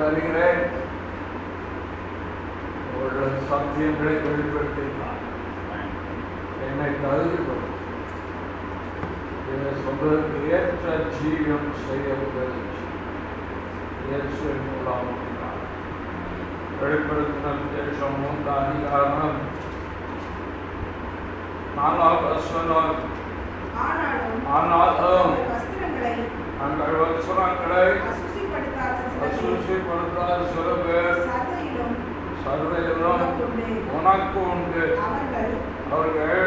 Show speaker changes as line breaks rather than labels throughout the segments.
வருகிறேன். அவர்கள் சத்தியங்களை வெளிப்படுத்தினார். என்னை தகுதிப்படுத்த சொல்றதுக்கு ஏற்ற ஜீவியம் செய்ய உதவி இயேசுவின் மூலம் வெளிப்படுத்தின விசேஷம் 3 அதிகாரம் 4வது வசனம். ஆனாலும் தங்கள் வஸ்திரங்களை அசுசிப்படுத்தாத சில பேர் சர்வையிலும் உனக்கு உண்டு. அவர்கள்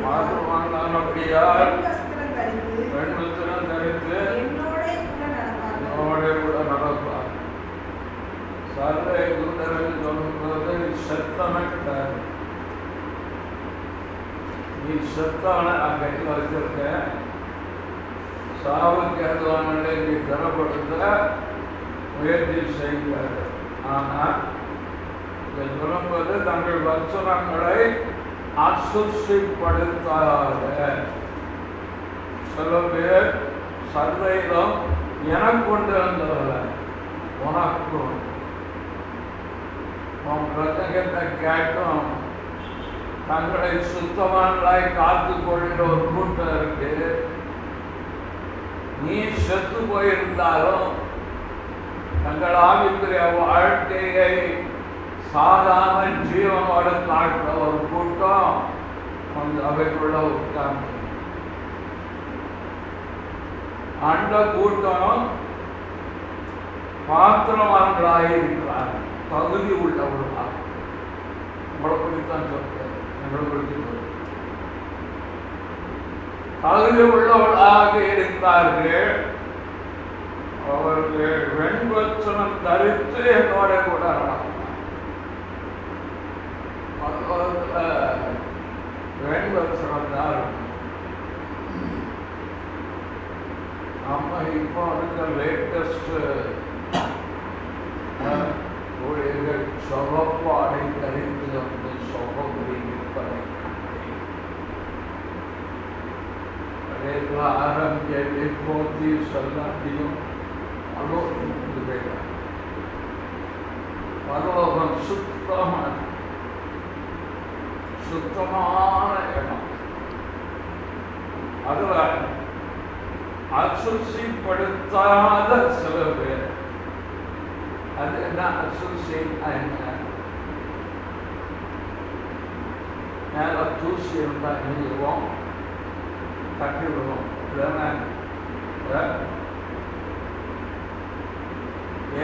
மாற்றுவானானபடியால் பெண் வஸ்திரம் தரித்து என்னோட கூட நடப்பார். சர்வை தூதர்கள் சொல்லும்போது செத்தவன், நீ செத்தவனை நான் கையில் வச்சிருக்கேன், சாவுக்கு ஏதுவானதை நீ தரப்படுத்த முயற்சி செய்கிறார். ஆனால் இதை சொல்லும்போது தங்கள் வசனங்களை அசுசிப்படுத்தாத சில பேர் சர்வையிலும் எனக்கு கொண்டு வந்தவர்கள் உனக்கும் உன் பிரசங்கத்தை கேட்டும் தங்களை சுத்தமானதாய் காத்து கொள்கிற ஒரு கூட்டம் இருக்கு. நீ செத்து போயிருந்தாலும் தங்கள் ஆவிக்குரிய வாழ்க்கையை சாதாரண ஜீவனோடு காட்டுற ஒரு கூட்டம் கொஞ்சம் அவைக்குள்ள உட்கார்ந்து அந்த கூட்டம் பாத்திரவான்களாக இருக்கிறார், தகுதி உள்ளவர்களாக. உங்களை குறித்தான் சொல்றேன், தகுதி உள்ளவர்களாக இருக்கிறார்கள். அவர்கள் வெண்வச்சனம் தரித்து என்னோட கூட வெண்வச்சனம் தான் நம்ம இப்போ இருக்க லேட்டஸ்ட் ஊழியர்கள் சொகப்பாடை தரித்து வந்து சொகப்படி விற்பனை ஆரம்பிய போத்தி சொல்லாட்டியும் பரலோகம் சுத்தமான இடம். அதுல அசுசிப்படுத்தாத சில பேர். அது என்ன அசுசி? மேல தூசி இருந்தா நீங்குவோம், தட்டி விடுவோம்.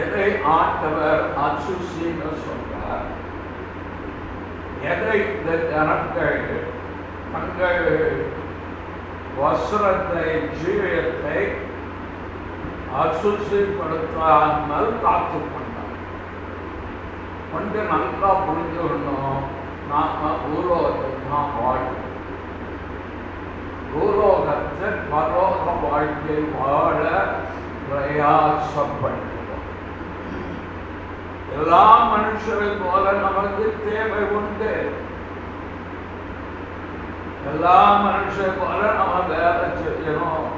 எதை ஆண்டவர் அசுசின்னு சொல்றார்? எதை இந்த ஜனங்கள் தங்கள் வஸ்திரத்தை ஜீவியத்தை அசுசிப்படுத்தாமல் காத்து கொண்டார். கொண்டு நல்லா புரிஞ்சுக்கணும். நாம பூலோகத்தில் தான் வாழ்க்கை, பூலோகத்தில் பரலோக வாழ்க்கை வாழ பிரயாசப்படுகிறோம். எல்லா மனுஷர்கள் போல நமக்கு தேவை உண்டு. எல்லா மனுஷர் போல நம்ம வேலை செய்யணும்.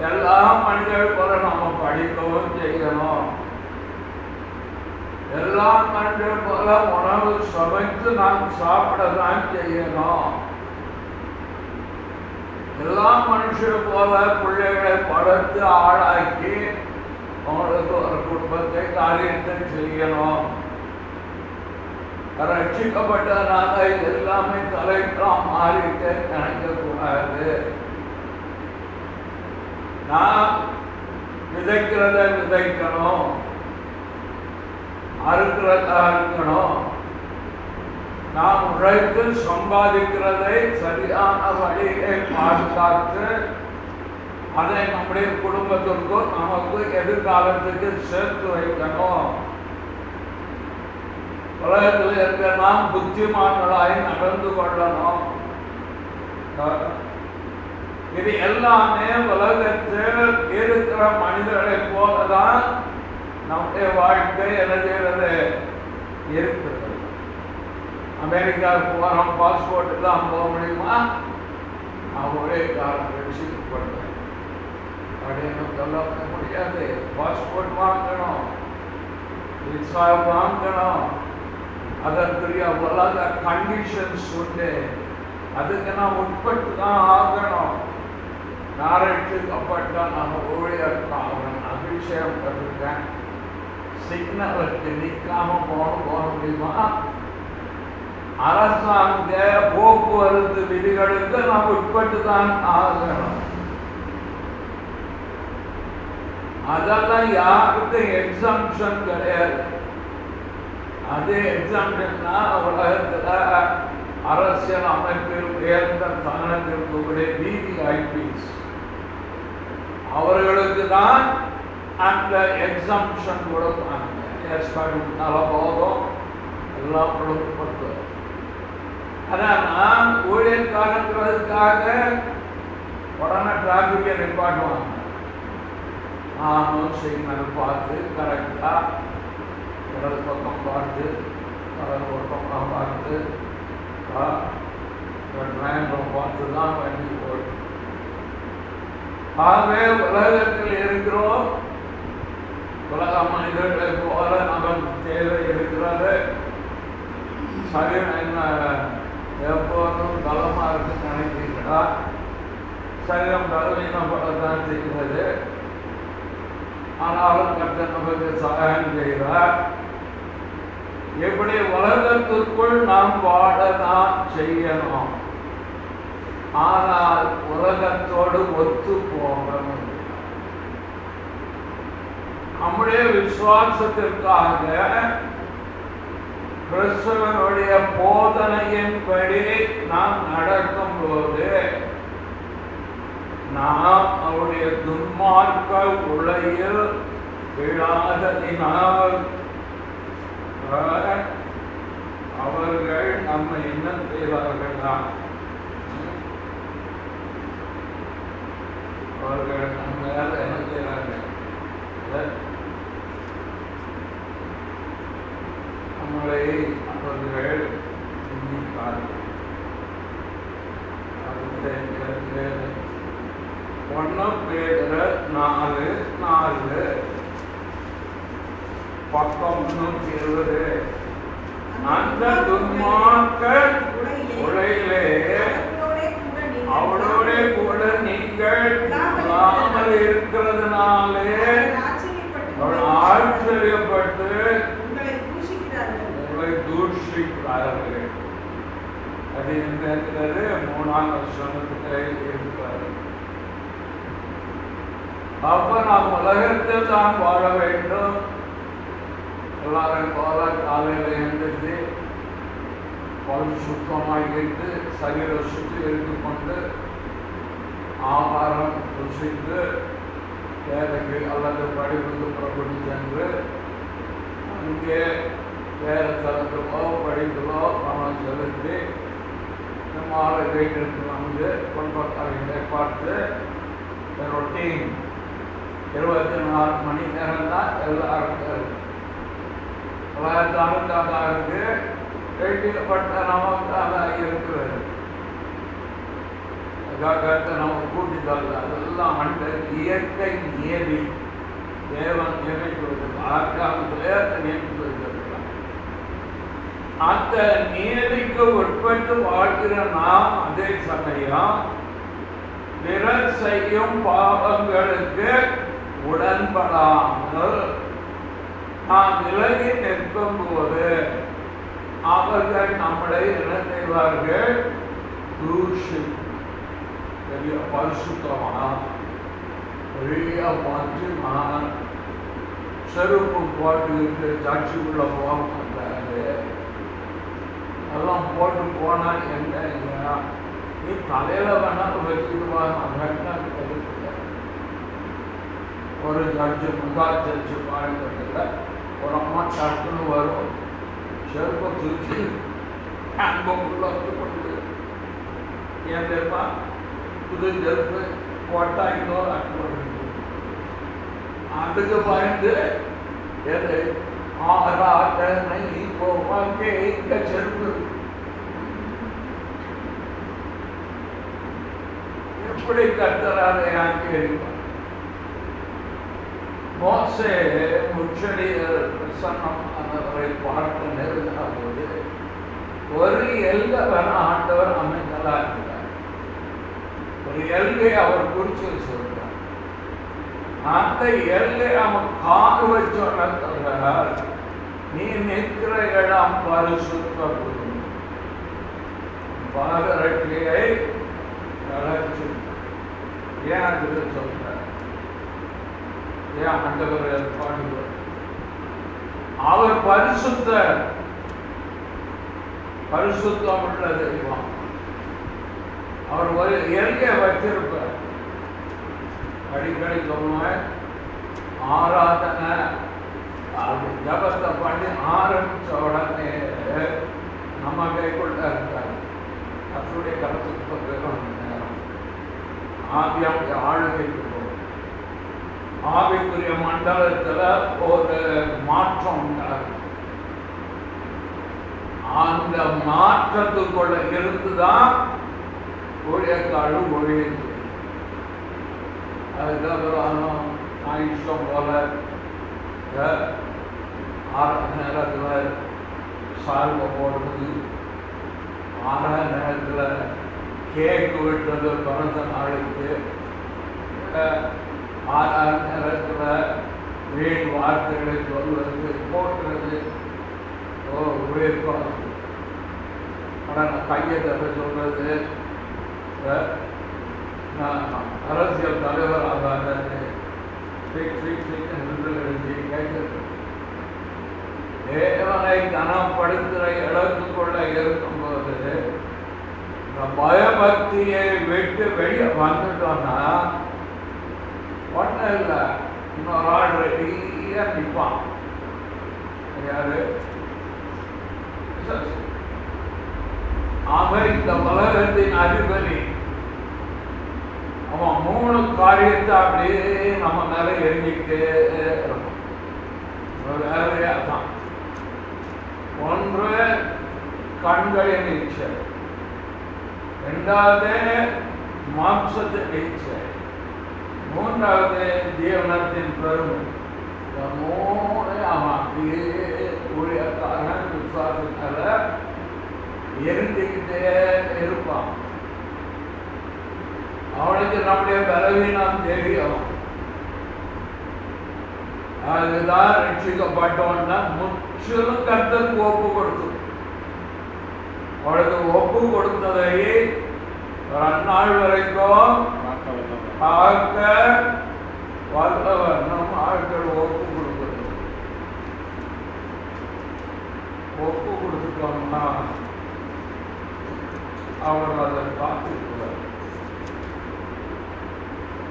எல்லா மனிதர்கள் போல நம்ம படிக்கவும் செய்யணும். எல்லா மனிதர்கள் போல உணவு சமைத்து நாம் சாப்பிடதான் செய்யணும். எல்லா மனுஷர் போல பிள்ளைகளை படுத்து ஆளாக்கி அவங்களுக்கு ஒரு குடும்பத்தை காரியத்தை செய்யணும். ரட்சிக்கப்பட்டதுனால எல்லாமே தலைக்கலாம் மாறிட்டு நினைக்க கூடாது. நான் விதைக்கிறத விதைக்கணும், அறுக்கிறதா அறுக்கணும். நாம் உழைத்து சம்பாதிக்கிறதை சரியான வழியை பாதுகாத்து அதை நம்முடைய குடும்பத்திற்கும் நமக்கு எதிர்காலத்துக்கு சேர்த்து வைக்கணும். உலகத்தில் இருக்க நாம் புத்திமான்களாய் நடந்து கொள்ளணும். இது எல்லாமே உலகத்தில் இருக்கிற மனிதர்களை போலதான் நம்முடைய வாழ்க்கை எழுதுகிறது இருக்கிறது. அமெரிக்காவுக்கு போகிறோம், பாஸ்போர்ட்டு தான் போக முடியுமா? நான் ஒரே காலம் ரட்சிக்கப்படுறேன். அப்படின்னு சொல்ல முடியாது. பாஸ்போர்ட் வாங்கணும், விசா வாங்கணும், அதற்குரிய உலக கண்டிஷன்ஸ் உண்டு. அதுக்கு நான் உட்பட்டு தான் ஆகணும். நாரட்சிக்கப்பட்ட நம்ம ஊழியர்காரன் அபிஷேகம் பண்ணிருக்கேன். சிக்னலுக்கு நிற்காம போக முடியுமா? அரசாங்க போக்குவரத்து விதிகளுக்கு நாம் உட்பட்டு தான் ஆகணும். அதெல்லாம் யாருக்கும் எக்ஸாம்ஷன் கிடையாது. அது எக்ஸாம்ஷன்னா உலகத்துல அரசியல் அமைப்பில் உயர்ந்த ஸ்தானத்தில் இருக்கக்கூடிய VVIPs அவர்களுக்கு தான் அந்த எக்ஸாம்ஷன் கொடுப்பாங்க. நல்ல போதும் எல்லாம் கொடுக்கப்பட்டு. ஆனால் நான் ஊழியர்காரங்கிறதுக்காக உடனே டிராஃபிக்கை நிப்பாட்டுவாங்க. நானும் சிக்னல் பார்த்து கரெக்டாக இடது பக்கம் பார்த்து வலது பக்கம் பார்த்து பார்த்து தான் வண்டி போடும். ஆகவே உலகத்தில் இருக்கிறோம். உலக மனிதர்களை போல நமக்கு தேவை இருக்கிறது. சரி, என்ன எப்போதும் பலமா இருக்குன்னு நினைக்கிறீங்களா? சரீரம் பலவீனப்படத்தான் செய்கிறது. ஆனாலும் கர்த்தர் நமக்கு சகாயம் செய்கிறார். எப்படி உலகத்திற்குள் நாம் வாழதான் செய்யணும், ஆனால் உலகத்தோடு ஒத்து போகணும். நம்முடைய விசுவாசத்திற்காக கிறிஸ்துவனுடைய போதனையின்படி நாம் நடக்கும் போது நாம் அவருடைய துன்மார்க்க உலகில் விழாததினால் அவர்கள் நம்ம என்ன செய்வார்களா? அவர்கள் நம்ம என்ன செய்வார்கள்? நம்மளை அவர்கள் சிந்திப்பார்கள். ஒன்னு பேர் 4:4 பக்கம் 320. அந்த துன்மார்க்க உலகிலே அவளோட கூட நீங்கள் இல்லாமல் இருக்கிறதுனாலே அவள் ஆச்சரியப்பட்டு உங்களை தூஷிக்கிறார்கள். அது என்ன இருக்கிறது? 3ஆம் வசனத்திலே இருக்கிறது. அப்ப நாம் உலகத்தில் தான் வாழ வேண்டும். எல்லாரும் போல காலையில் எழுந்திருந்து பல் சுத்தமாக இருந்து சரீர சுற்றி எடுத்துக்கொண்டு ஆகாரம் ருசித்து வேலைக்கு அல்லது படிப்புக்கு புறப்பட்டு சென்று அங்கே வேறு தளத்துக்கோ படிப்புகளோ பணம் செலுத்தி நம்ம ஆளை வீட்டிற்கு வந்து குடும்பத்தார்களை பார்த்து ரொட்டீன் 24 மணி நேரம் தான் எல்லாருக்கும் உலகத்தாருக்கு கேட்கப்பட்ட நமக்காக இருக்கிறது. நம்ம கூட்டி தரல. அதெல்லாம் இயற்கை நியதி தேவன் நியமிக்கிறது. ஆகாலத்திலே நியமித்திருக்கிறார். அந்த நியதிக்கு உட்பட்டு வாழ்கிற நாம் அதே சமயம் பிறர் செய்யும் பாவங்களுக்கு உடன்படாமல் நாம் விலகி நிற்கும் போது அவர்கள் நம்மளை என்ன செய்வார்கள்? தூஷி பெரிய பரிசுத்தமா பெரிய மாற்றிமா செருப்பு போட்டுக்கிட்டு சர்ச்சுக்குள்ள போக மாட்டாரு. அதெல்லாம் போட்டு போனா என்ன? நீ தலையில வேணாலும் வச்சுக்குவாங்க. ஒரு ஜட்ஜு முகா ஜட்ஜு பாடுறதுல ஒரு அம்மா டக்குன்னு வரும், செருப்பை தூக்கி ஹேண்ட்பங்குள்ள கொண்டு ஏன் தெரியுமா? புது செருப்பு போட்டா இன்னொரு அட்டு அதுக்கு பயந்து எது ஆராதனை போவாங்க இந்த செருப்பு எப்படி கத்துறாரு? கேள்வி மோசே முச்சடி பிரசன்னம் அவரை பார்த்து நெருங்கின போது ஒரு எல்லை ஆண்டவர் அமைந்ததா இருக்கிறார். ஒரு எல்லை அவர் குறிச்சு வச்சிருக்கிறார். அந்த எல்லை அவன் கால் வச்சோன்னால் நீ நிற்கிற இடம் பரிசுத்த பூமி. பாதரட்சியை அழைச்சு ஏன் அது சொல்றார்? ஏன் ஆண்டவர் பாடுவார்? அவர் பரிசுத்தம் உள்ள தெய்வம். அவர் ஒரு எல்லையை வச்சிருப்பார். அடிக்கடி சொல்லுவேன், ஆராதனை அது ஜபத்தை பண்ணி ஆரம்பிச்ச உடனே நம்ம கைக்குள்ள இருக்காரு. அவருடைய கருத்துக்கு நேரம் ஆவியம் ஆளுகைக்கு போகும். ஆவிக்குரிய மண்டலத்தில் ஒரு மாற்றம் உண்டாகும். அந்த மாற்றத்துக்குள்ள இருந்துதான் ஊழியக்காடு ஒழியுது. அதுக்கப்புறம் நான் இஷ்டம் போல நேரத்தில் சால்வை போடுறது, நேரத்தில் கேக்கு வெட்டுறது, பிறந்த நாளுக்கு நேரத்தில் வீண் வார்த்தைகளை சொல்வது, போட்டுறது, உழைப்பம் கையை தர சொல்றது, அரசியல் தலைவர் ஆகாது கேட்கிறது. தேவனை கனப்படுத்துகிற இடத்துக்குள்ள இருக்கும்போது பயபக்தியை விட்டு வெளியே வந்துட்டோம்னா ஒன்றும் இல்லை, இன்னொரு ஆள் ரெடியா நிற்பான். யாரு? அவன் இந்த உலகத்தின் அதிபதி. அவன் 3 காரியத்தை அப்படியே நம்ம மேல எரிஞ்சிக்கிட்டே இருக்கும். வேலையா தான். ஒன்று கண்களின் இச்சை, 2வது மாம்சத்தின் இச்சை, 3வது ஜீவனத்தின் பெருமை. இந்த 3 அவன் அப்படியே ஊழியக்காரன் விசுவாசத்தால எரிஞ்சுக்கிட்டே இருப்பான். அவனுக்கு நம்முடைய பலவீனம் தெரியும். அதுதான் ரட்சிக்கப்பட்டோன்னா முற்றிலும் கர்த்தருக்கு ஒப்பு கொடுத்து, அவளுக்கு ஒப்பு கொடுத்ததை ஒரு அந்நாள் வரைக்கும் பார்க்க வல்லவர் நம் ஆட்கள் ஒப்பு கொடுக்கிறது. ஒப்பு கொடுத்துட்டோம்னா அவர் அதை பார்த்துக்கிறார்.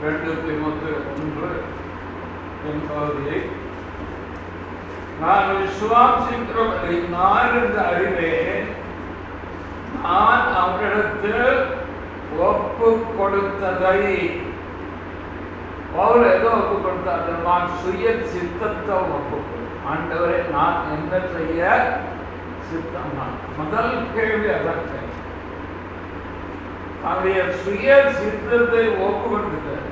2 தீமோத்தேயு 1 என்பதை நான் விசுவாசிக்கிறவரை நான் என்று அறிவேன், நான் அவரிடத்தில் ஒப்பு கொடுத்ததை. அவர் ஏதோ ஒப்பு கொடுத்தாரு, நான் சுய சித்தத்தை ஒப்பு கொடுத்தேன். ஆண்டவரே, நான் என்ன செய்ய சித்தம்? முதல் கேள்வி அதற்கு அவருடைய சுய சித்தத்தை ஒப்பு கொடுத்தார்.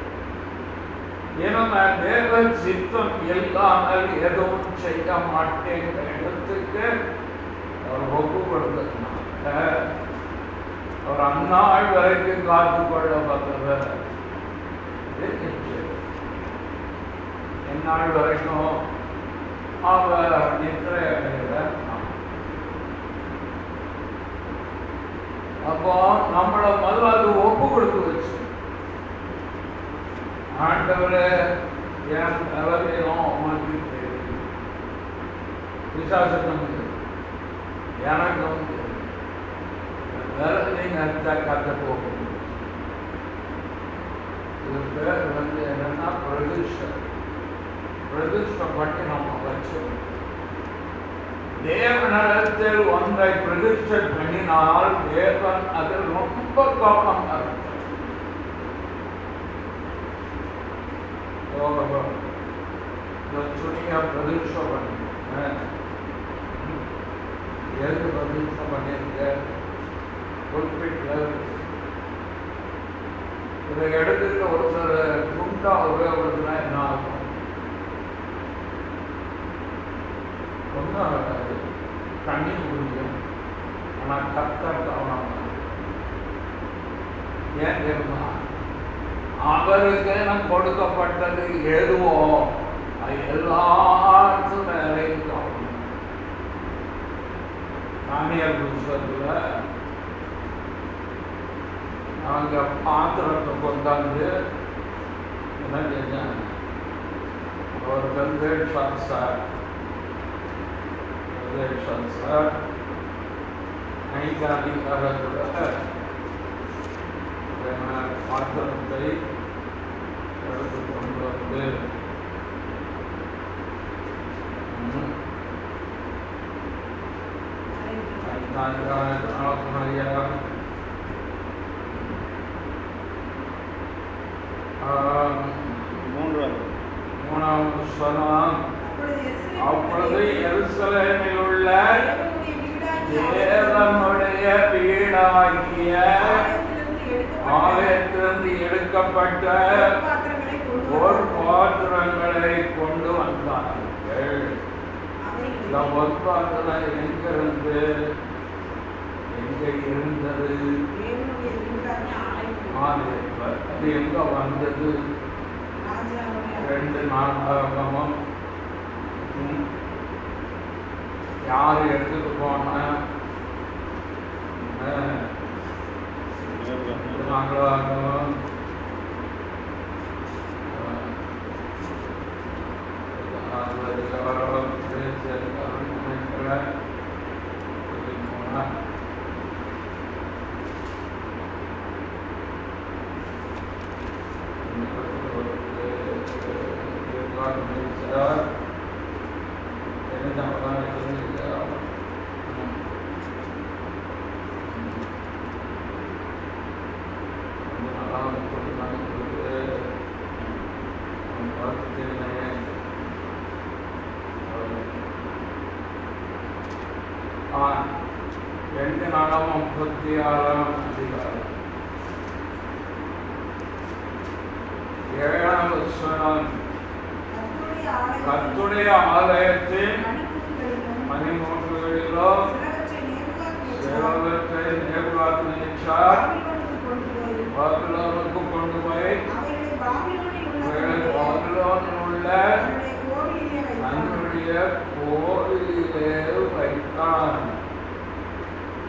ஏன்னா நான் தேவ சித்தம் இல்லாமல் எதுவும் செய்ய மாட்டேங்கிற இடத்துக்கு அவர் ஒப்பு கொடுத்ததுனால அவர் அந்நாள் வரைக்கும் காத்து கொள்ளப்பட்டவர். எந்நாள் வரைக்கும் அவர் நித்திரை அடைகிறார். அப்போ நம்மளை முதலாவது ஒப்பு கொடுத்து வச்சு, ஆண்டவரே என் நிலவையும் உமக்கு தெரியும், விசுவாசம் எனக்கும் தெரியும், நீங்க கத்த போகும். இது பேர் என்னன்னா பிரதிஷ்டை பண்ணி நம்ம வச்சோம். தேவனிடத்தில் ஒன்றை பிரதிஷ்டை பண்ணினால் தேவன் அதில் ரொம்ப கவனம் துணியா பிரதிஷ்டை பண்ணி எது பிரதிஷ்டை பண்ணியிருக்க குறிப்பிட்ட இதை எடுத்துட்டு ஒருத்தர் குண்டா உபயோகப்படுத்தினா என்ன ஆகும்? தண்ணி குடிக்கும். ஆனால் கர்த்தர் கவனம் ஏன் தெரியுமா? அவருக்கு எனக்கு கொடுக்கப்பட்டது எதுவோ அது எல்லாத்துக்கும் வேலையும் கவனம். தானியல் புத்தகத்தில் நாங்கள் பாத்திரத்தை கொண்டாந்து என்ன செஞ்சாங்க, ஒரு வெல்வேஷன் சார் அதிகாரத்தில் பாத்திரத்தை எடுத்து கொண்டு வந்து மூணாவது சொன்னான், அப்பொழுது எருசலேமில் உள்ள தேவனுடைய வீடாகிய ஆலயத்திலிருந்து எடுக்கப்பட்ட ஒரு பாத்திரங்களை கொண்டு வந்தார்கள். இந்த ஒரு பாத்திரம் எங்கிருந்து எங்க இருந்தது? அது எங்க வந்தது? 2 நாளாகமும் யாரு எடுத்துட்டு போன நாங்களாகவும் கர்த்தருடைய ஆலயத்தின் மணிமூட்டுகளிலோ சிலவற்றை நேபுகாத்நேச்சார் பாபிலோனுக்கு கொண்டு போய் பாபிலோனில் உள்ள தன்னுடைய கோவிலிலே வைத்தான்.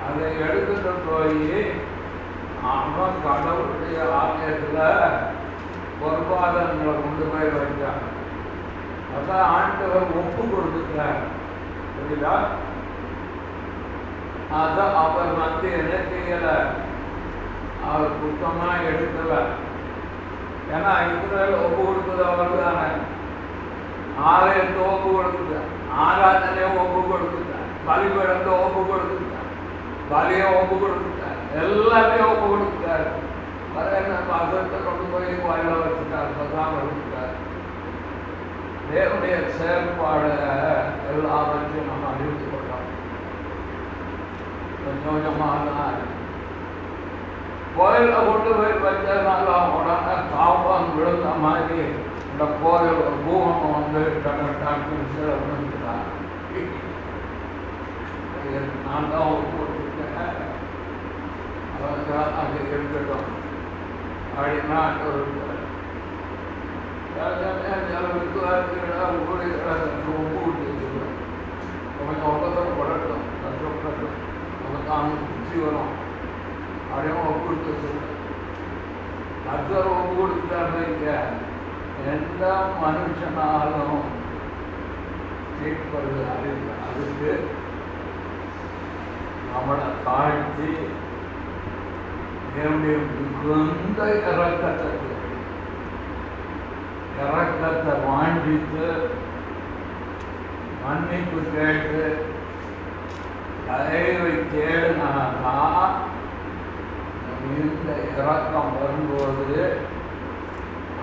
அதை எடுத்துட்டு போய் அவன் கடவுளுடைய ஆலயத்தில் பொற்பாதங்களை கொண்டு போய் வைத்தான். அதான் ஆண்டவர் ஒப்பு கொடுத்துட்டார். புரியுதா? அதை அவர் வந்து என்ன செய்யல, அவர் சுத்தமா எடுக்கல. ஏன்னா இஸ்ரேல் ஒப்பு கொடுத்தது அவர் தானே. ஆலயத்தை ஒப்பு கொடுத்துட்டார், ஆராதனையை ஒப்பு கொடுத்துட்டார், பலிபீடத்தை ஒப்பு கொடுத்துட்டார், பலியை ஒப்பு கொடுத்துட்டார், எல்லாத்தையும் ஒப்பு கொடுத்துட்டார். என்ன பசத்தை கொண்டு போய் வாயில வச்சுட்டார், பசாம வச்சுட்டார். தேவனுடைய செயல்பாடு எல்லாவற்றையும் நம்ம அறிந்து கொள்ளலாம். கொஞ்சம் கொஞ்சமாக தான் கோயிலில் கொண்டு போய் வச்சதுனால உடனே காப்பான் விழுந்த மாதிரி இந்த கோயில் பூமம் வந்து விழுந்துட்டான். நான் தான் போட்டுருக்கேன், அது இருக்கட்டும் அப்படின்னா கொஞ்சம் ஒப்பந்தம் படட்டும், கஷ்டப்படட்டும், நமக்கு புத்தி வரும். அப்படியே ஒப்பு கொடுத்து கர்த்தர் ஒப்பு கொடுத்தாருங்க. எந்த மனுஷனாலும் கேட்பது அறிவு. அதுக்கு நம்மளை தாழ்த்தி என்னுடைய மிகுந்த இறக்கத்தை வாண்டித்து மன்னிப்பு கேட்டு தயவை தேடினா இந்த இறக்கம் வரும்போது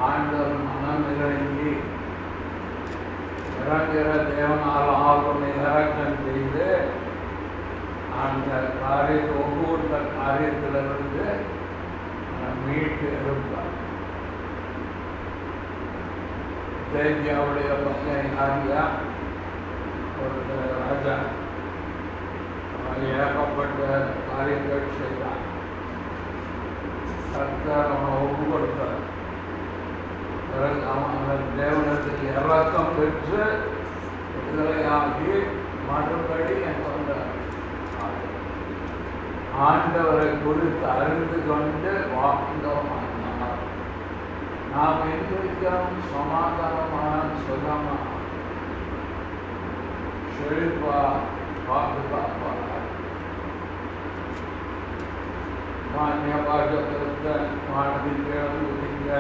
ஆண்டவர் மனம் இறங்கி இறங்குகிற தேவனால் ஆகும் இறக்கம் செய்து அந்த காரியத்தை ஒப்பு கொடுத்த காரியத்திலிருந்து மீட்டு எடுப்பார். சேஞ்சியாவுடைய பையன் யாரியா ஒரு ராஜா ஏகப்பட்ட காரியங்கள் செய்தான். கர்த்தர் அவனை ஒப்பு கொடுத்தார். பிறகு அவன் தேவனத்தில் இறக்கம் பெற்று விடுதலையாகி மறுபடி சொன்னார். ஆண்டவரை குறித்து அறிந்து கொண்டு வாழ்ந்தோமானார். நாம் எங்கிருக்கிறோம்? சமாதானமான, சுகமா, செழிப்பா, பாதுகாப்பா. மானிய பாஜகத்தை வானதிங்க உதிங்க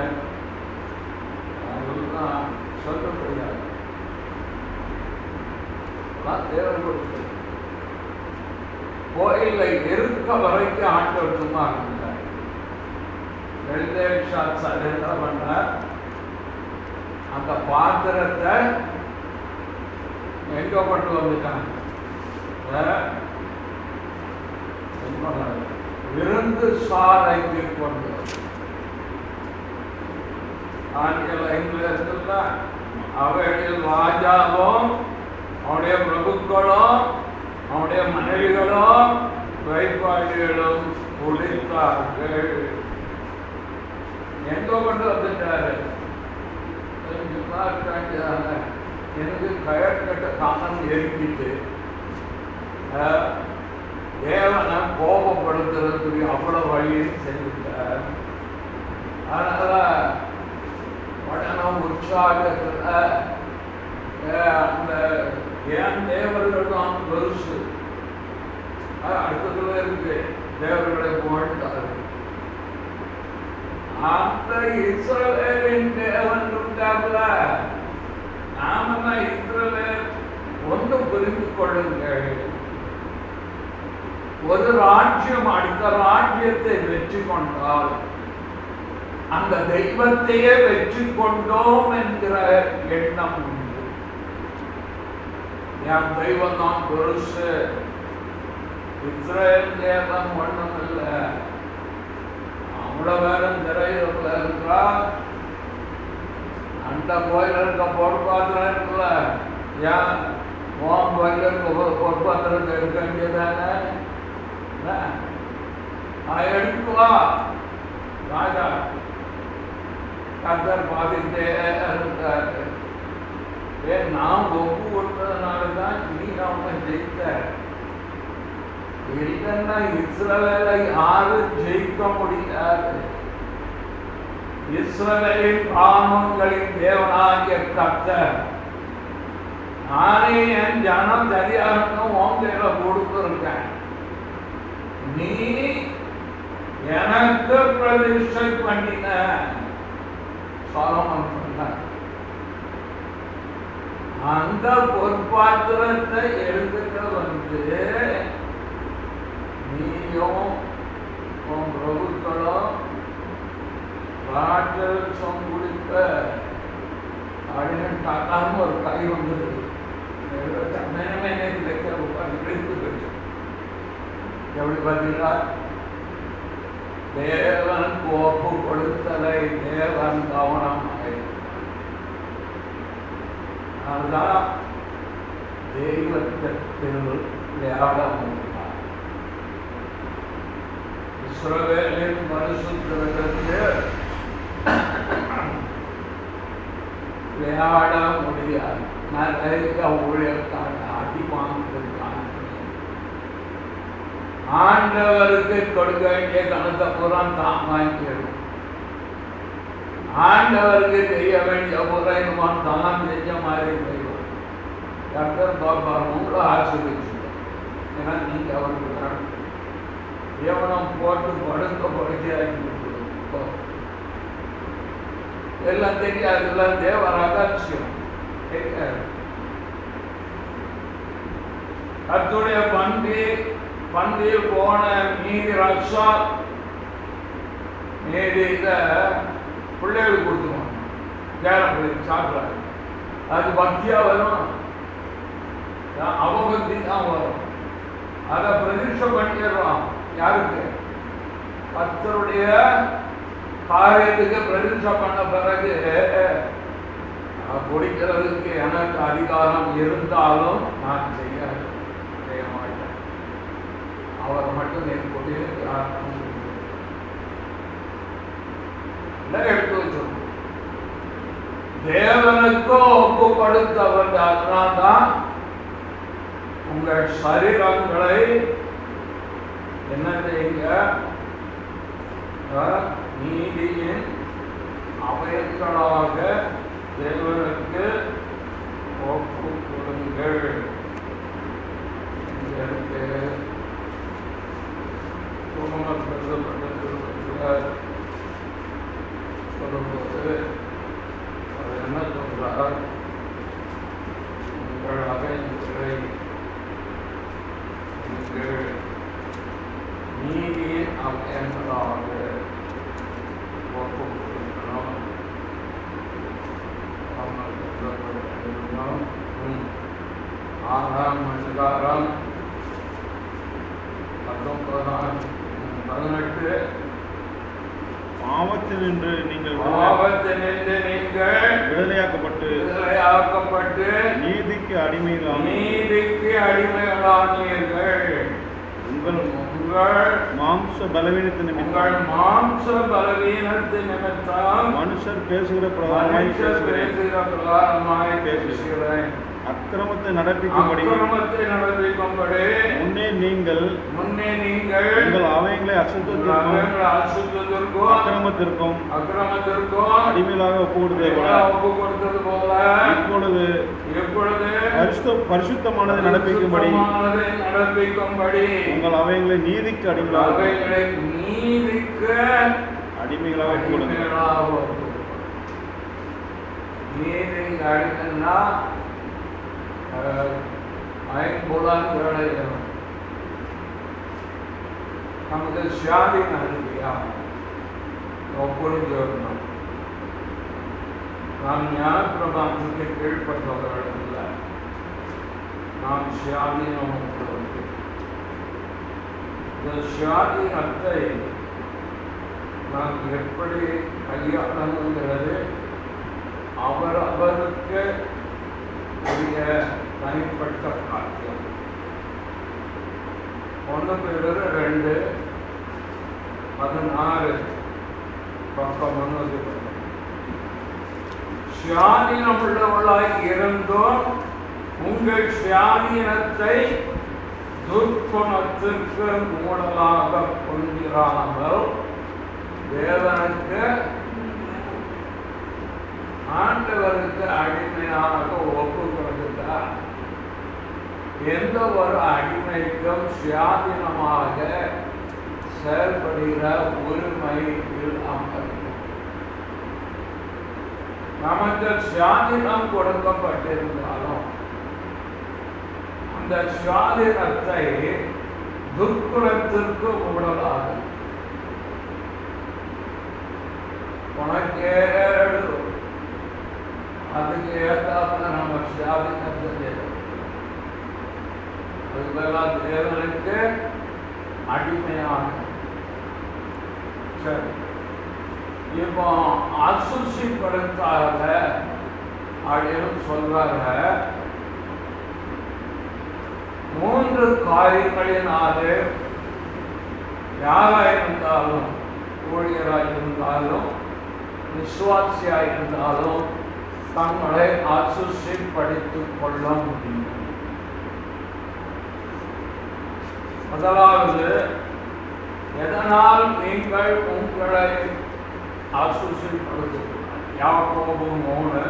அதெல்லாம் சொல்ல முடியாது. தேவன் கொடுத்து கோயிலை இருக்க வரைக்கும் ஆண்டவர் சும்மா இருந்தார். என்ன பண்ணார்? அந்த பாத்திரத்தை எங்க கொண்டு வந்துட்டாங்க? விருந்து சாலைக்கு கொண்டு ஆங்கில இங்கிலீஷ்ல அவைகளில் ராஜாவும் அவனுடைய பிரபுக்களும் அவனுடைய மனைவிகளும் வைப்பாளிகளும் குளித்தார்கள். எங்க கொண்டு வந்துட்டாரு? எனக்கு கயற்கட்ட காமன் எரிக்கிட்டு தேவனை கோபப்படுத்துறதுக்கு அவ்வளவு வழியை செஞ்சுட்டார். அதனால உடனே உற்சாகத்துல அந்த ஏன் தேவர்கள் தான் பெருசு அடுத்ததுல இருக்கு தேவர்களை புகழ்ந்தார். அந்த இஸ்ரவேலின் தேவன் இருக்காங்கள, நாம இஸ்ரவேல் ஒன்று புரிந்து கொள்ளுங்கள். ஒரு ராஜ்யம் அடுத்த ராஜ்யத்தை வெற்றி கொண்டால் அந்த தெய்வத்தையே வெற்றி கொண்டோம் என்கிற எண்ணம் உண்டு. என் தெய்வம் தான் பெருசு, இஸ்ரேல் தேவன் ஒண்ணும் இல்லை, அவ்வளவு பேரும் திரையில இருக்கா, அந்த கோயில் இருக்க பொறுப்பாத்திரம் இருக்குல்ல, ஏன் ஓம் கோயில் இருக்க பொறுப்பாத்திரத்தை எடுக்க வேண்டியதானே? எடுத்துவா ராஜா. கர்த்தர் பாதித்தே இருந்தாரு. நாம் ஒப்பு கொடுத்ததுனாலதான் நீ நாம ஜெயித்த. இல்லைன்னா இஸ்ரவேலை யாரும் ஜெயிக்க முடியாது. இஸ்ரவேலின் காமங்களின் தேவனாகிய கர்த்தர், நானே என் ஜனம் சரியாக ஓங்கையில கொடுத்திருக்கேன், நீ எனக்கு பிரதிஷ்டை பண்ணின சாலமோன் சொன்னார். அந்த பொற்பாத்திரத்தை எடுத்துட்டு வந்து நீயும் உன் பிரபுக்களும் ராஜசம் குடிப்ப அப்படின்னு டாக்காம ஒரு கை வந்தது. எப்படி பார்த்தீங்களா? தேவன் கோப்பு கொடுத்தலை தேவன் கவனம். அதுதான் தெய்வத்தில் வியாழம். இஸ்ரவேலின் பரிசுத்தத்திற்கு விளையாட முடியாது. நிறைய ஊழியர்கான அடிமானத்திற்கான ஆண்டவருக்கு கொடுக்க வேண்டிய கணத்தை பூரா தான் வாங்கிடும். ஆண்டவருக்கு செய்ய வேண்டிய முறைவான் தான் செஞ்ச மாதிரி செய்வோம். டாக்டர் பாபா உங்களை ஆசிரியர், ஏன்னா நீங்க அவருக்கு எவனம் போட்டு படுக்க படுக்கையாக்கி எல்லாம் தெரியாது. எல்லாம் தேவ ரகசியம். கர்த்தருடைய பந்தியில் போன மீதி ரக்ஷா மீதி இத பிள்ளைகளுக்கு கொடுத்துருவோம். கேரம் பிள்ளை சாப்பிடாது. அது பக்தியா வரும், அவபக்தி தான் வரும். அதை பிரதிஷ்டை பண்ணிடுறோம். யாருக்கு? கர்த்தருடைய காரியத்துக்கு பிரதிஷ்டை பண்ண பிறகு குடிக்கிறதுக்கு எனக்கு அதிகாரம் இருந்தாலும் நான் செய்ய மாட்டேன். அவர் மட்டும் என் குடியிருக்கிறார் எடுத்து வச்சிருக்கோம். தேவனுக்கோ ஒப்புப்படுத்தவர். அதனால்தான் உங்கள் சரீரங்களை என்ன செய்யுங்க, நீதியின் அவயங்களாக தேவனுக்கு ஒப்பு கொடுங்கள். எனக்கு சொல்லும்போது அவர் என்ன சொல்றார், உங்கள் அவயங்களை நீதியின் அவயங்களாக ஒப்பு கொடுக்கணும். 6ஆம் அதிகாரம் 18.
பாவத்தினின்று நீங்கள் விடுதலையாக்கப்பட்டு நீதிக்கு அடிமைகளானீர்கள். உங்கள் மாம்ச பலவீனத்து நிமித்தம் மனுஷர் பேசுகிற பிரகாரமாய் பேசுகிறேன். அக்கிரமத்தை நடப்பிக்கும்படி முன்னே நீங்கள் உங்கள் அவயங்களை அசுத்தத்திற்கும் அக்கிரமத்திற்கும் அடிமையாக ஒப்பு கொடுத்தது போல இப்பொழுது பரிசுத்தமானதை நடப்பிக்கும்படி உங்கள் அவயங்களை நீதிக்கு அடிமைகளாக ஒப்பு கொடுங்க. ஐம்புலன்களை நமக்கு சுயாதீன இல்லையா ஒப்புரிஞ்சு வரணும். நாம் ஞானப்பிரமாணத்துக்கு கீழ்பட்டவர்கள் இல்லை, நாம் சுயாதீனம் உள்ளவர்கள். இந்த சுயாதீனத்தை நாம் எப்படி கையாளணுங்கிறது அவருக்கு உரிய தனிப்பட்ட காரியம். 1 Peter 2:16 பக்கம் 1. சுயாதீனம் உள்ளவர்களாய் இருந்தோம் உங்கள் சுயாதீனத்தை துர்க்குணத்திற்கு மூடலாக கொண்டிராமல் தேவனுக்கு ஆண்டவருக்கு அடிமையாக ஒப்பு கொடுத்தார். எந்த ஒரு அடிமைக்கும் சுயாதீனமாக செயல்படுகிற உரிமை இல்லாமல் நமக்கு சுயாதீனம் கொடுக்கப்பட்டிருந்தாலும் அந்த சுயாதீனத்தை துர்க்குணத்திற்கு மூடலாக உனக்கே அதுக்கு ஏற்றாப்புல நம்ம சுயாதீனத்தை செய்யணும். அதுக்கெல்லாம் தேவனுக்கு அடிமையான. சரி, இப்போ அசுசிப்படுத்தாத அப்படின்னு சொல்றாங்க. 3 காரியங்களினாலே யாராயிருந்தாலும், ஊழியராயிருந்தாலும், விசுவாசியாயிருந்தாலும் தங்களை அசுசிப்படுத்திக் கொள்ள முடியும். முதலாவது, எதனால் நீங்கள் உங்களை அசுசிப்படுத்திக் யாக்கோபு 3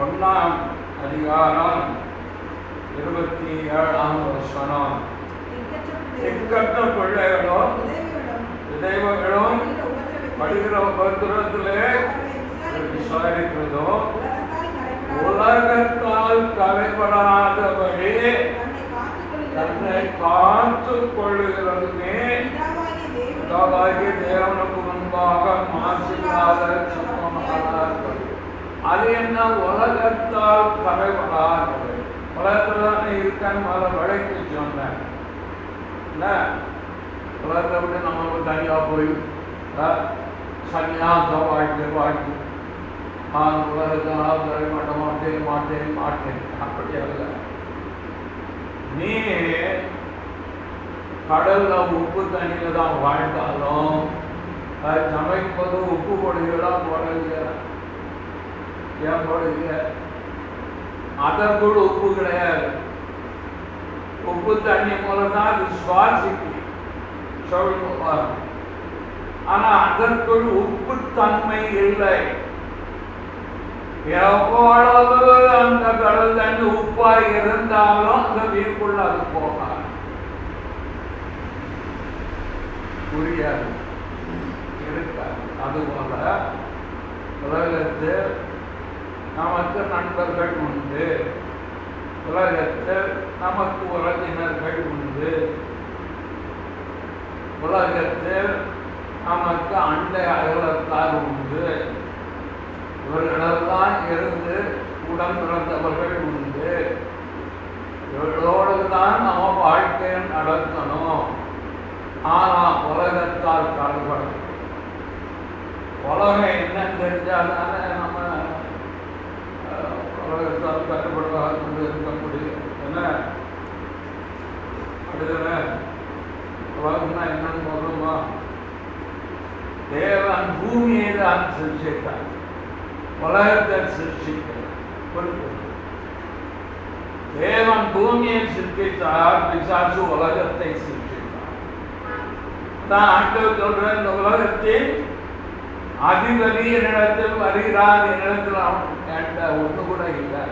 1ஆம் அதிகாரம் 27ஆம் வசனம். திக்கற்ற பிள்ளைகளும் விதைகளும் படுகிற உபத்திரத்திலே விசாரிக்கிறதும் உலகத்தால் கரைபடாதபடி தன்னை காத்து கொள்ளுகிறதுமே தேவனுக்கு முன்பாக மாசில்லாத சுத்தமான
அது என்ன உலகத்தால் கரைபடாதது. உலகத்துல தானே இருக்கான்னு மேல விளக்கி சொன்னேன். என்ன உலகத்தை விட்டு நம்ம தனியா போய் சன்னியாச வாழ்க்கை நான் உலகத்தினால் கரைபட மாட்டேன் அப்படி அல்ல. நீ கடல்ல உப்பு தண்ணியில தான் வாழ்ந்தாலும் சமைக்கும்போது உப்பு போடுகிறதா போடுறீங்க, ஏன் போடுறீங்க? அதற்குள் உப்பு கிடையாது. உப்பு தண்ணி மூலம் தான் அது சுவாசிக்கு சொல்லுவார். ஆனா அதற்குள் உப்பு தன்மை இல்லை. எவ்வளவு அந்த கடல் தண்ணி உப்பாய் இருந்தாலும் அந்த வீட்டுக்குள்ள அது போகாது, புரியாது, இருக்காது. அதுபோல உலகத்தில் நமக்கு நண்பர்கள் உண்டு, உலகத்தில் நமக்கு உறவினர்கள் உண்டு, உலகத்தில் நமக்கு அண்டை அயலத்தார் உண்டு. இவர்களெல்லாம் இருந்து உடன் பிறந்தவர்கள் உண்டு. இவர்களோடு தான் நம்ம வாழ்க்கையை நடத்தணும். ஆனால் உலகத்தால் கருப்படும். உலகம் என்னன்னு தெரிஞ்சாதானே நம்ம உலகத்தால் கருப்படாத கொண்டு இருக்க முடியும். என்ன அப்படிதானே? உலகம்னா என்னன்னு சொல்லுமா? தேவன் பூமியை தான் சிருஷ்டித்தார், உலகத்தை சிருஷ்டிக்கிறார். தேவன் பூமியை சிருஷ்டித்தார், பிசாசு உலகத்தை சிருஷ்டித்தார். தான் ஆண்டவர் சொல்ற, இந்த உலகத்தில் அதிபதி என்னிடத்தில் வருகிறார், என்னிடத்தில் என்கிட்ட ஒண்ணு கூட இல்லை.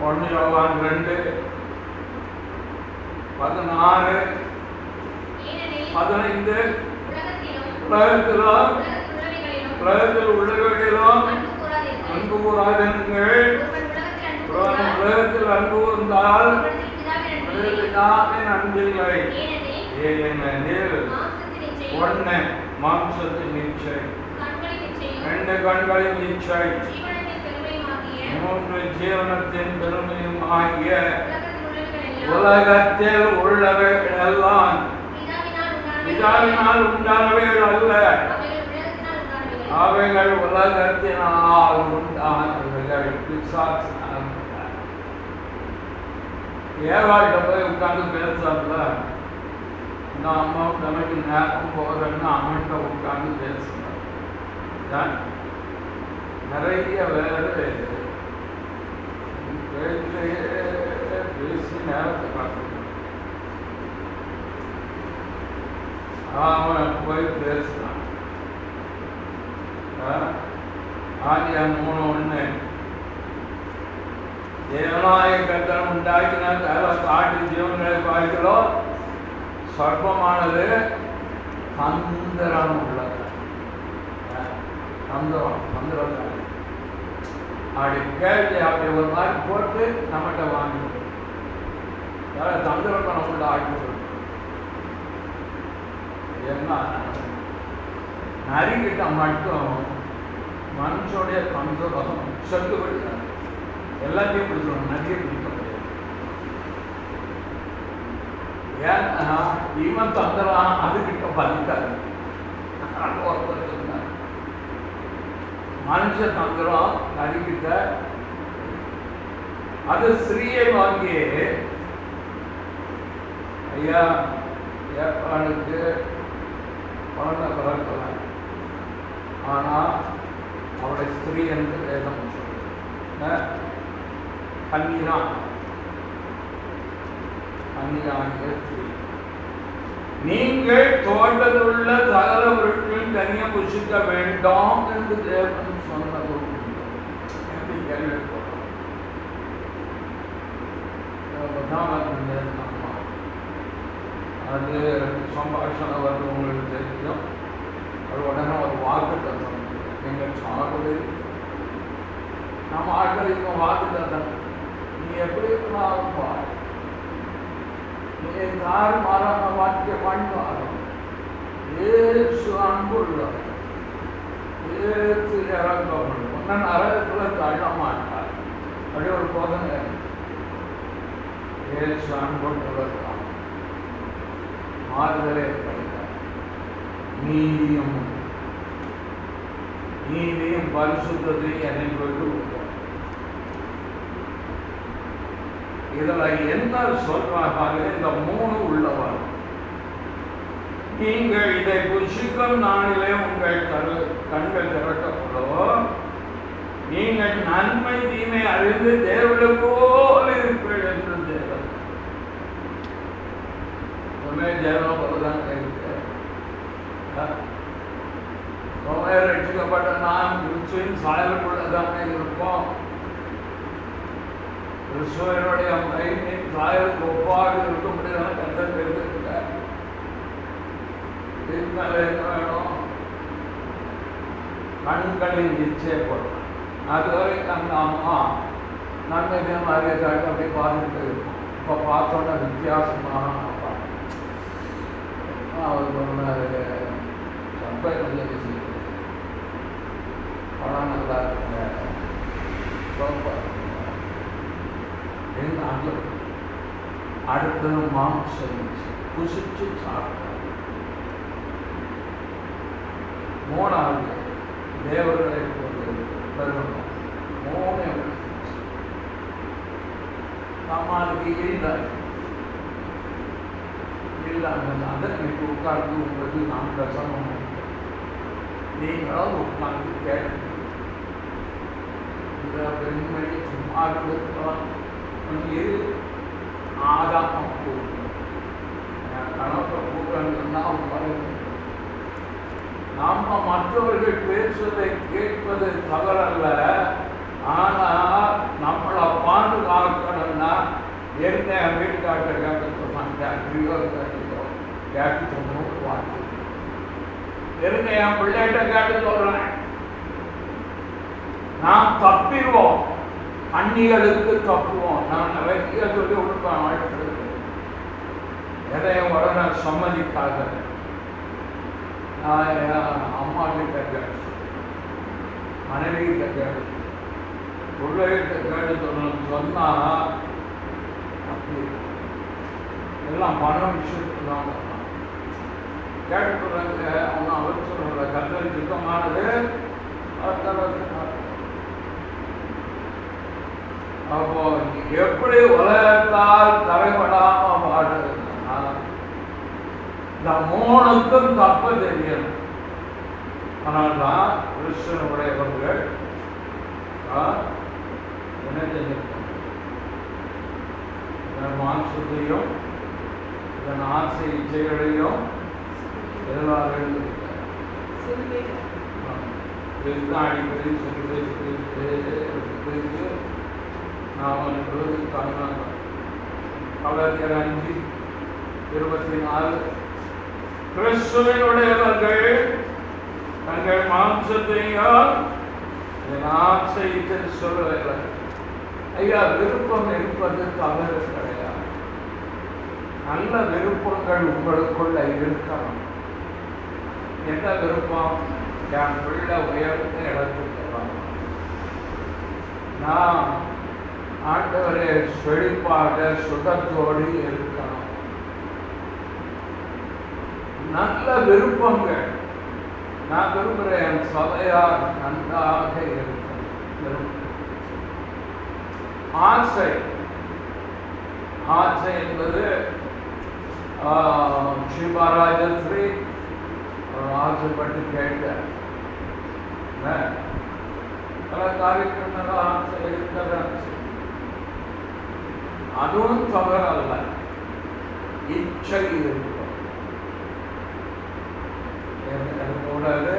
1 யோவான் 2:16 15 உலகத்திலும் உலகத்தில் உள்ளவர்களிலும் அன்பு கூறாதீர்கள். உலகத்தில் அன்பு கூர்ந்தால் அன்பில்லை. ஏனெனில் 1 மாம்சத்தின் இச்சை, 2 கண்களின் இச்சை, 3 ஜீவனத்தின் பெருமையும் ஆகிய உலகத்தில் உள்ளவைகள் எல்லாம் பிதாவினால் உண்டானவைகள் அல்ல, அவைகள் உலகத்தினால் உண்டானவைகள். பிசாசினால். ஏவாள்கிட்ட போய் உட்கார்ந்து பேசுறாங்கல்ல, நான் அம்மா தனக்கு நேரம் போகிறேன்னு அம்மன்கிட்ட உட்கார்ந்து பேசுறேன். நிறைய வேறு பேசி நேரத்தை பார்க்கணும். அவன் போய் பேசுறான். ஆதியாகமம் 3:1 தேவனாய கர்த்தர் உண்டாக்கின காட்டு ஜீவன்களை பார்க்கிறோம். சொற்பமானது தந்திரம் உள்ளது. தந்திரம் அப்படி கேள்வி அப்படி ஒரு மாதிரி போட்டு நம்மகிட்ட வாங்கிடும். தந்திரம் நம்மள்ட ஆக்கி ஏன்னா நரிக்கிட்ட மட்டும் மனுஷனுடைய தந்திரம் சொல்லுபடி எல்லாத்தையும் பிடிச்சிடும், நிறைய பிடிக்க முடியாது. ஏன்னா இவன் தந்திரம் அதுகிட்ட பதிக்காது. மனுஷ தந்திரம் நரிக்கிட்ட அது ஸ்ரீயை வாங்கி, ஐயா ஏற்பாடுக்கு குழந்தை பிறக்கல, ஆனால் அவருடைய ஸ்திரீ என்று வேதம் சொல்லுங்க. கன்னிதான், கன்னியாகிய ஸ்திரீ. நீங்கள் தோட்டத்தில் உள்ள சகல பொருட்களின் கனியை புசிக்க வேண்டாம் என்று தேவன் சொன்னது என்று கேள்விப்பட்டோம். அது சம்பாஷணை வந்து உங்களுக்கு தெரியும். அது உடனே ஒரு வாக்கு தந்தோம், எங்கள் சாகுது நம்ம ஆட்களுக்கு வாக்கு தந்தோம். நீ எப்படி இருந்தாலும் பாரு, நீ யார் மாறாம வாக்கிய வாழ்ந்தாலும் ஏசு அன்புள்ளவர், சேர்த்து இறக்கம் ஒன்ன நரகத்தில் தள்ள மாட்டார். அப்படி ஒரு போதனை ஏசு அன்புள்ளவர்தான் மாறுதலே படித்தார். நீதியும் பரிசுத்தையும் என்னை கொண்டு இதுல என்ன சொல்றாங்க? இந்த 3 உள்ளவர் நீங்கள் இதை புஷிக்கும் நாளிலே உங்கள் கண்கள் திறக்கப்படவோ, நீங்கள் நன்மை தீமை அறிந்து தேவனை போல இருப்பீர்கள் என்று தேவன் தேவதான் இருக்கு. ரட்சிக்கப்பட்ட நாம் கிறிஸ்துவின் சாயலுக்குள்ளதானே இருப்போம். கிறிஸ்துவனுடைய மகிமையின் சாயலுக்கு ஒப்பாக இருக்கும்படிதான் கர்த்தர் தெரிவித்திருக்கிறார். என்ன வேணும்? கண்களின் நிச்சயப்படும். அதுவரை அந்த அம்மா நன்மை மாதிரியே தாண்டி அப்படி பார்த்துட்டு இருக்கும். இப்போ பார்த்தோன்னா வித்தியாசமாக அவர் சொன்னார், சம்பை நல்ல விஷயம், பணம் நல்லா இருக்குங்க, அடுத்தது மாம்சம் புசிச்சு சாப்பிட்டார். 3வது தேவர்களை பெருமை 3 நம்மளுக்கு இல்லாமல் அதற்கு உட்கார்ந்து உங்களுக்கு நாம் பிரசனம் நீங்களும் உட்கார்ந்து கேட்க பெண்மணி சும்மா இருக்கலாம். ஆதாம கணக்கை கூட்டணும்னா நாம மற்றவர்கள் பேசுவதை கேட்பது தவறல்ல. ஆனா நம்மளை பாதுகாக்கணும்னா என்ன வீட்டுக்காட்ட கேட்டு சொன்னாங்க, கேட்டு சொன்னோம் பார்த்து இருங்க. என் பிள்ளைகிட்ட கேட்டு சொல்றேன், நாம் தப்பிடுவோம், அந்நிகளுக்கு தப்புவோம். நான் நிறைய சொல்லி கொடுப்பேன் வாழ்க்கை, எதையும் உடனே சம்மதிக்காத. அம்மா கிட்ட கேட்டு, மனைவி கிட்ட கேட்டு, பிள்ளைகிட்ட கேட்டு சொன்னா அப்படி எல்லாம் பணம் விஷயத்துக்கு தான் கேட்டு சொல்றாங்க. அவங்க அவர் சொல்ற கத்தல் சுத்தமானது. அப்போ எப்படி உலகத்தால் தரைபடாம பாடுறதுன்னா இந்த 3க்கும் தப்ப தெரியணும். அதனால்தான் கிறிஸ்தவனுடையவர்கள் என்ன செஞ்சிருக்கோம்? மாம்சத்தையும் இதன் ஆசை இச்சைகளையும் எதிராக அடிக்கடி சொல்லி நாம் கலர் 5:24 கிறிஸ்துவினுடையவர்கள் தங்கள் மாம்சத்தையும் ஆசைத்து சொல்லவில்லை. ஐயா, விருப்பம் இருப்பது தவறு கிடையாது. நல்ல விருப்பங்கள் உங்களுக்குள்ள இருக்கலாம். என்ன விருப்பம்? என் பிள்ளை உயர்ந்த இடத்துக்கு வரணும், நான் ஆண்டவரே செழிப்பாக சுகத்தோடு இருக்கணும். நல்ல விருப்பங்கள். நான் விரும்புகிறேன் சபையார் நன்றாக இருக்கும். ஆசை என்பது சிவராஜஸ்ரீ ஆசைப்பட்டு கேட்டார். பல காரியங்கள் ஆசை இருக்கிறது, அதுவும் தவறு அல்ல. இச்சை இருக்கும். கூடாது.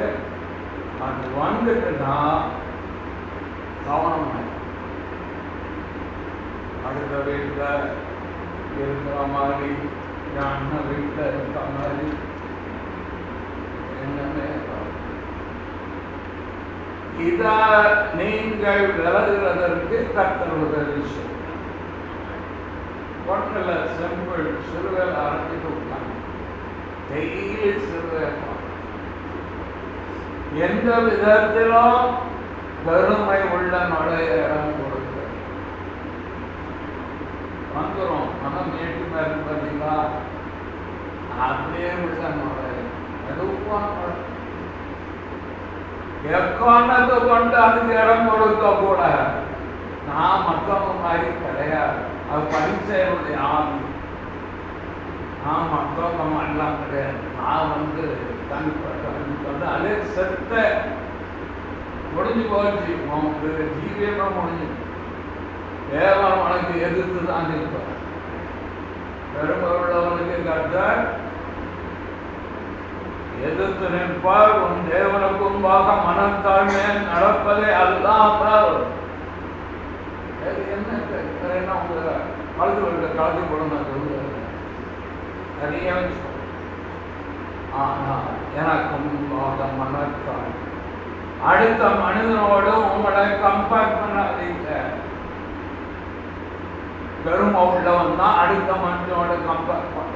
அது வந்துட்டுனா கவனம். அடுத்த வீட்டில் இருக்கிற மாதிரி, அண்ணன் வீட்டில் இருக்கிற மாதிரி என்னமே இதை நீங்கள் விலகுவதற்கு கர்த்தர் உதவி செய்யும். ஒன்றில் சிம்பிள் சிறுவேல் அரைச்சிட்டு விட்டாங்க. டெய்லி சிறுவேல் எந்த விதத்திலும் பெருமை உள்ள நுழைய இடம் கொடுக்க வந்துடும். மனம் ஏற்றுமை பார்த்தீங்களா, அப்படியே உள்ள நுழைய மெதுவாக எக்காரணத்தை கொண்டு அதுக்கு இடம் கொடுக்க கூட. நான் மற்றவங்க மாதிரி கிடையாது. அது பரிச்சையுடைய ஆவி. நான் மற்றவங்க எல்லாம் கிடையாது. நான் தனிப்பட்ட அதே செத்த முடிஞ்சு போச்சு. உனக்கு ஜீவியமா முடிஞ்சு தேவன் உனக்கு எதிர்த்து தான் இருப்பார். பெருமை உள்ளவனுக்கு கர்த்தர் எதிர்த்து நிற்பார். உன் தேவனுக்கும் மனத்தாழ்மை நடப்பதே அல்லாமல் என்ன உங்க கலந்து கலந்து கொடுங்க நிறைய எனக்கும் மனத்தாழ்மை. அடுத்த மனிதனோடு உங்களை கம்பேர் பண்ணாதீங்க. பெருமை உள்ளவன் தான் அடுத்த மனிதனோட கம்பேர் பண்ணுவான்.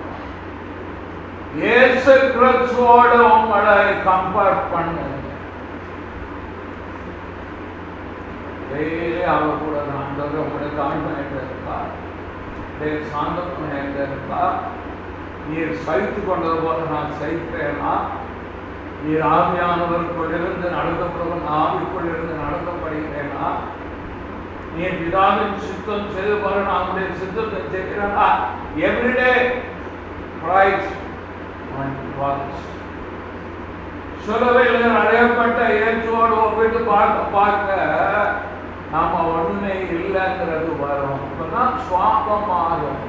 இயேசு கிறிஸ்துவோடு உங்களை கம்பேர் பண்ணுங்க. டெய்லி அவர் கூட நான் உங்களுடைய தாழ்மை இருக்கா, சாந்தம் இருக்கா, நீர் சகித்து கொண்டது போல நான் சகிக்கிறேனா, நீர் ஆவியானவருக்குள்ளிருந்து நடத்தப்படுவன் ஆவிக்குள்ளிருந்து நடத்தப்படுகிறேனா, நீர் பிதாவின் சித்தம் செய்து போல நான் உடைய சித்தத்தை செய்கிறேனா. எவ்ரிடே கிரைஸ்ட் சிலுவையில் அடையப்பட்ட இயேசுவோடு ஒப்பிட்டு பார்க்க நாம ஒண்ணுமே இல்லைங்கிறது வரும். இப்பதான் சுவாபம் மாறும்.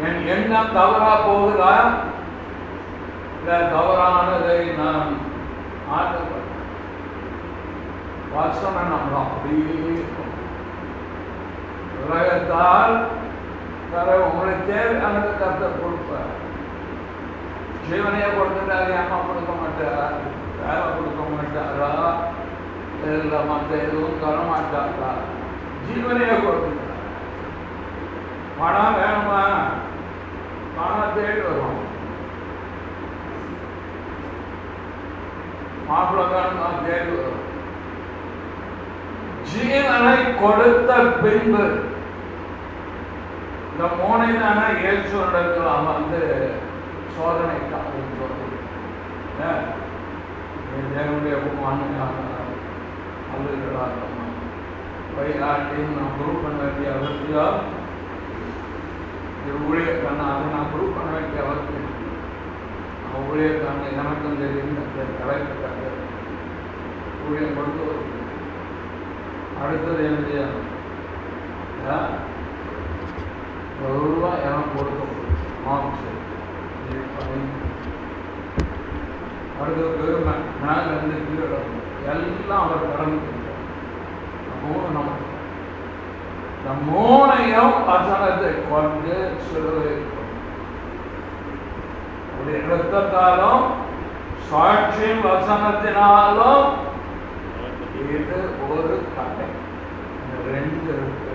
என் எண்ணம் தவறா போகுதா, இல்ல தவறானதை நான் ஆட்டப்பட்டேன். வாசனை நம்ம அப்படியே இருக்கும். உலகத்தால் உங்களுக்கு தேவையானது கர்த்தர் கொடுப்பார். ஜீவனையை கொடுத்துட்டாரு, அம்மா கொடுக்க மாட்டார், வேலை கொடுக்க மாட்டாரா, இல்லை மற்ற எதுவும் தர மாட்டாரா, ஜீவனையை கொடுத்துட்டார். பணம் வேணுமா, பணம் தேடி வரும். மாப்பிள்ளை வேணுமா தேடி வரும். ஜீவனை கொடுத்த பின்பு இந்த மூனை தானே இயேசு அவன் சோதனைக்காக தேவனுடைய வழிகாட்டியும் நான் ப்ரூவ் பண்ண வேண்டிய அவசியம். ஊழியக்கான அதை நான் ப்ரூவ் பண்ண வேண்டிய அவசியம். நான் ஊழியக்கான எனக்கும் தெரியும் கலைக்காக ஊழியம் கொண்டு வருது. அடுத்தது என்னுடைய ₹1 எனக்கு கொடுக்க முடியும். அடுத்தது மேல இருந்து கீழே எல்லாம் அவர் கடந்து இந்த மூணையும் வசனத்தை கொண்டு சிலுவை ஒரு இரத்தத்தாலும் சாட்சியும் வசனத்தினாலும் இது ஒரு கதை. 2 இருக்கு.